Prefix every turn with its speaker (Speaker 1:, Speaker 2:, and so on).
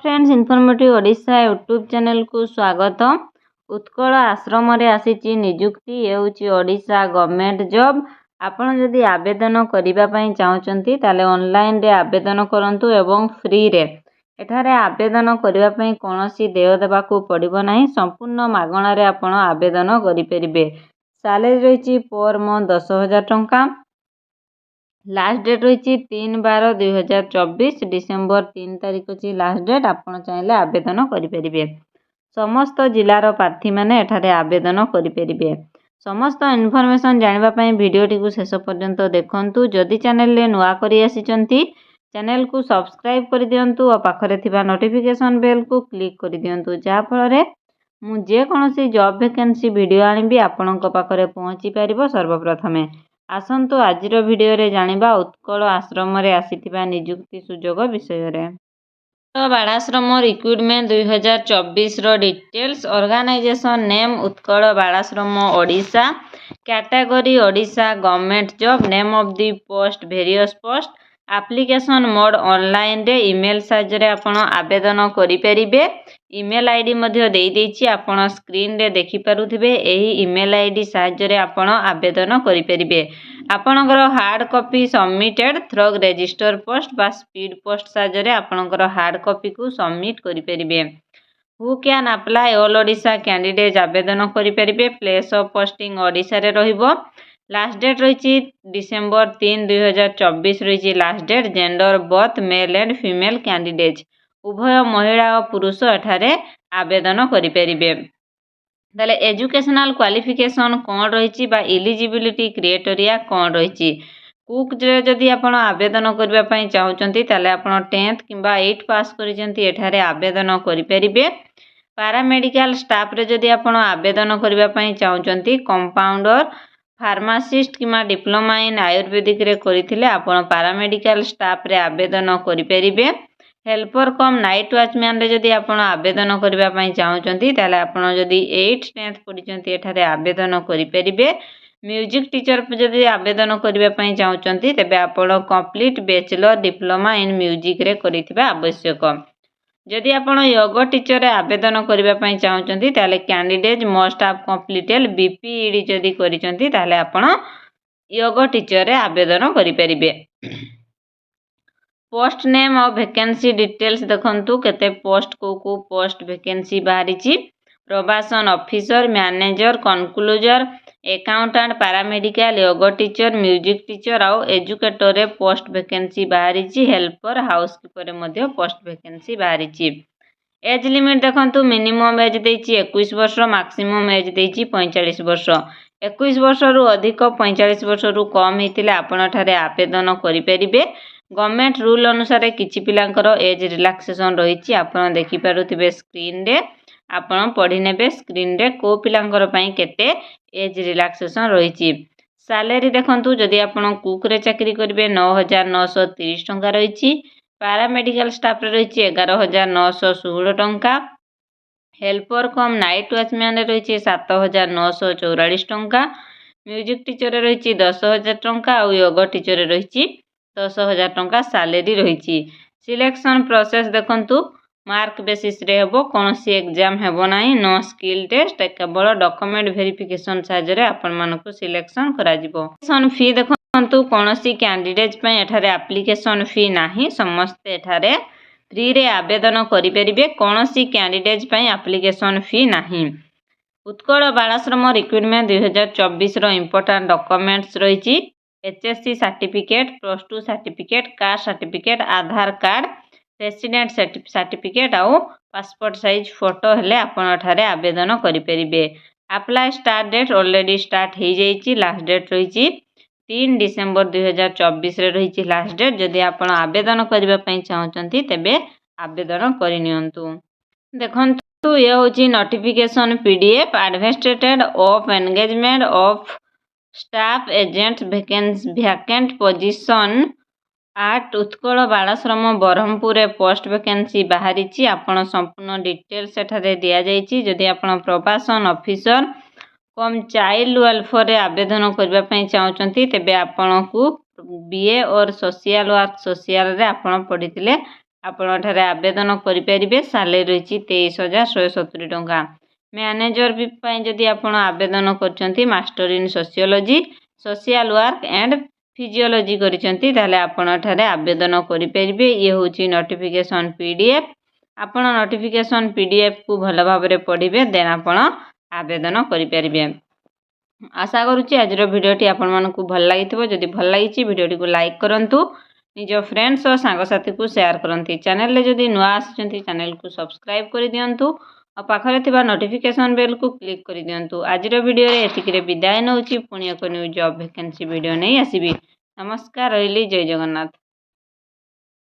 Speaker 1: Friends informative Odisha YouTube channel को स्वागत। उत्कल आश्रम आसी निजुक्ति ये ओडिशा गवर्नमेंट जॉब। आपण जदि आवेदन करने चाहते ताले ऑनलाइन रे आवेदन करंतु एवं फ्री रे एठारे आवेदन करने कौन देय देवाक पड़ो ना, संपूर्ण मागणार आपण आवेदन करें। सैलरी रही पर मंथ 10,000 टंका। लास्ट डेट रही 3/12/2024 डिसेम्बर 3 तारिख अच्छी लास्ट डेट। आपड़ चाहिए आवेदन करें। समस्त जिलार प्रार्थी मैंने एठारे आवेदन करें। समस्त इनफॉरमेशन जानापी भिडटी को शेष पर्यंत देखूँ। जदि चैनल रे नुआ करी आसिचंती चैनल को सब्सक्राइब कर दियंतु और पाखरे थिबा नोटिफिकेशन बेल को क्लिक कर दियंतु, जहा फल मु जेकोसी जॉब वैकेंसी वीडियो आनिबी आपणक पाखरे पहुँची पारिबो सर्वप्रथमे। आसंतु आजिर वीडियो रे जानिबा उत्कल आश्रम रे आसीथिबा निजुक्ति सुजोग विषय रे। बालाश्रम रिक्रुटमेंट 2024 रो details. Organisation name Utkal Balashram Odisha. Category Odisha government job. Name of the post various post. Application mode online रे ईमेल साहाय्य आपण आवेदन करि परिबे। ईमेल आईडी मध्ये देई देछि, आपण स्क्रीन रे देखि पारुथिबे। एही ईमेल आईडी साहाय्य रे आपण आवेदन करि परिबे। आपणकर hard copy submitted through register post बा स्पीड पोस्ट साहाय्य रे आपणकर हार्ड कॉपी को सबमिट करि परिबे। Who can apply all Odisha candidate आवेदन करि परिबे। प्लेस ऑफ पोस्टिंग ओडिशा रे रहिबो। लास्ट डेट रही डिसेम्बर 3 2024 रही last date. Gender both male and female candidate उभय महिला और पुरुष एठारे आवेदन करें। ताले एजुकेशनल क्वालिफिकेशन कौन रही बा इलिजिबिलिटी क्राइटेरिया कौन रही। कुक जदि आपण आवेदन करने चाहते ताले आपण 10th किंबा 8 पास कर आवेदन करें। पैरामेडिकल स्टाफ रे जदि आपण आवेदन करने चाहते कंपाउंडर फार्मासिस्ट किंवा डिप्लोमा इन आयुर्वेदिक रे करथिले आपण पैरामेडिकल स्टाफ रे आवेदन करें। हेल्पर कम नाइट वॉचमैन रे जदि आपण आवेदन करने चाहते ताले आपण जदि 8th 10th पढ़ी एठारे आवेदन करें। म्यूजिक टीचर जदि आवेदन करने चाहते तेबे आपण complete bachelor diploma in music रे करिथिबा आवश्यक। जदि आपण योग टीचर रे आवेदन करने चाहते ताले कैंडिडेट मस्ट हैव कंप्लीटेड बीपीईडी जदि करिसंती ताले आपण योग टीचर रे आवेदन करें। पोस्ट नेम और वैकेंसी डिटेल्स देखंतु केते पोस्ट को पोस्ट वैकेंसी बाहरी। प्रवासन ऑफिसर, मैनेजर, कन्क्लूजर, अकाउंटेंट, पैरामेडिकल, योग टीचर, म्यूजिक टीचर और एजुकेटर रे पोस्ट वैकेंसी बाहरी। हेल्पर हाउसकीपर रे पोस्ट वैकेंसी बाहरी। एज लिमिट देखंतु मिनिमम एज देछि 21 वर्ष, मैक्सिमम एज देछि 45 वर्ष। 21 वर्ष रु अधिक 45 वर्ष रु कम हेतिले आपण ठारे आवेदन करि परिबे। गवर्नमेंट रूल अनुसार किछि पिलांकर एज रिलैक्सेशन रही। आपण देखि पारुथिबे स्क्रीन रे, आपण पढ़ी नेबे स्क्रीन रे को पिलांकर पई केते एज रिलैक्सेशन रही। सैलरी देखंतु जदि आपण कुक रे चाकरी करिवे 9,930 टंका रही। पैरामेडिकल स्टाफ रे रही 11,916 टंका। हेल्पर कम नाइट वॉचमैन रे रही 7,944 टंका। म्यूजिक टीचर रही 10,000 टंका और योग टीचर रही 10,000 टंका सैलरी रही। सिलेक्शन प्रोसेस देखंतु मार्क बेसिस रे हेबो, कोनोसी एग्जाम हेबो नाही। नो स्किल टेस्ट, केवल डॉक्यूमेंट वेरिफिकेशन साहाय्य रे आपण मानको सिलेक्शन करा जिवो। एप्लिकेशन फी देखंतु कोनोसी कैंडिडेट पय एठारे एप्लिकेशन फी नाही। समस्त एठारे फ्री रे आवेदन करि परिबे। कोनोसी कैंडिडेट पय एप्लिकेशन फी नाही। उत्कल बालाश्रम रिक्रुटमेंट 2024 रो इंपोर्टेंट डॉक्यूमेंट्स रही। HSC certificate, +2 certificate, caste certificate, Aadhaar card, resident certificate और पासपोर्ट साइज फोटो हेले आपण ठारे आवेदन करि परिबे। Apply start date already start हो जाइए। लास्ट डेट रही 3 डिसेम्बर 2024 रे रही लास्ट डेट। जदि आपण आवेदन करने चाहते तेबे आवेदन करनियंतु। देखंतु ये होची notification PDF administrated of engagement of staff agent vacant position at Utkal Balashram Brahmapur post vacancy बाहरी। आपण संपूर्ण डिटेल्स एठारे दिया जाइछि। जदि आपण प्रवासन ऑफिसर कम चाइल्ड वेलफेयर रे आवेदन करने चाहते तेबे आपण को बीए और सोशल वर्क सोशल रे आपण पढ़िथिले ଆପଣ ଏଠାରେ ଆବେଦନ କରିପାରିବେ। ସାଲେରୀ ରହିଛି 23,170 ଟଙ୍କା। ମ୍ୟାନେଜର ପାଇଁ ଯଦି ଆପଣ ଆବେଦନ କରିଛନ୍ତି master in sociology, social work and physiology କରିଛନ୍ତି ତାହେଲେ ଆପଣ ଏଠାରେ ଆବେଦନ କରିପାରିବେ। ଇଏ ହେଉଛି ନୋଟିଫିକେସନ୍ PDF। ଆପଣ ନୋଟିଫିକେସନ୍ PDFକୁ ଭଲ ଭାବରେ ପଢ଼ିବେ, ଦେନ୍ ଆପଣ ଆବେଦନ କରିପାରିବେ। ଆଶା କରୁଛି ଆଜିର ଭିଡ଼ିଓଟି ଆପଣମାନଙ୍କୁ ଭଲ ଲାଗିଥିବ। ଯଦି ଭଲ ଲାଗିଛି ଭିଡ଼ିଓଟିକୁ ଲାଇକ୍ କରନ୍ତୁ, ନିଜ ଫ୍ରେଣ୍ଡସ୍ ଓ ସାଙ୍ଗସାଥୀକୁ ସେୟାର କରନ୍ତି। ଚ୍ୟାନେଲରେ ଯଦି ନୂଆ ଆସିଛନ୍ତି ଚ୍ୟାନେଲକୁ ସବସ୍କ୍ରାଇବ୍ କରିଦିଅନ୍ତୁ ଆଉ ପାଖରେ ଥିବା ନୋଟିଫିକେସନ୍ ବେଲ୍କୁ କ୍ଲିକ୍ କରିଦିଅନ୍ତୁ। ଆଜିର ଭିଡ଼ିଓରେ ଏତିକିରେ ବିଦାୟ ନେଉଛି। ପୁଣି ଏକ ନ୍ୟୁ ଜବ୍ ଭ୍ୟାକେନ୍ସି ଭିଡ଼ିଓ ନେଇ ଆସିବି। ନମସ୍କାର, ରହିଲି। ଜୟ ଜଗନ୍ନାଥ।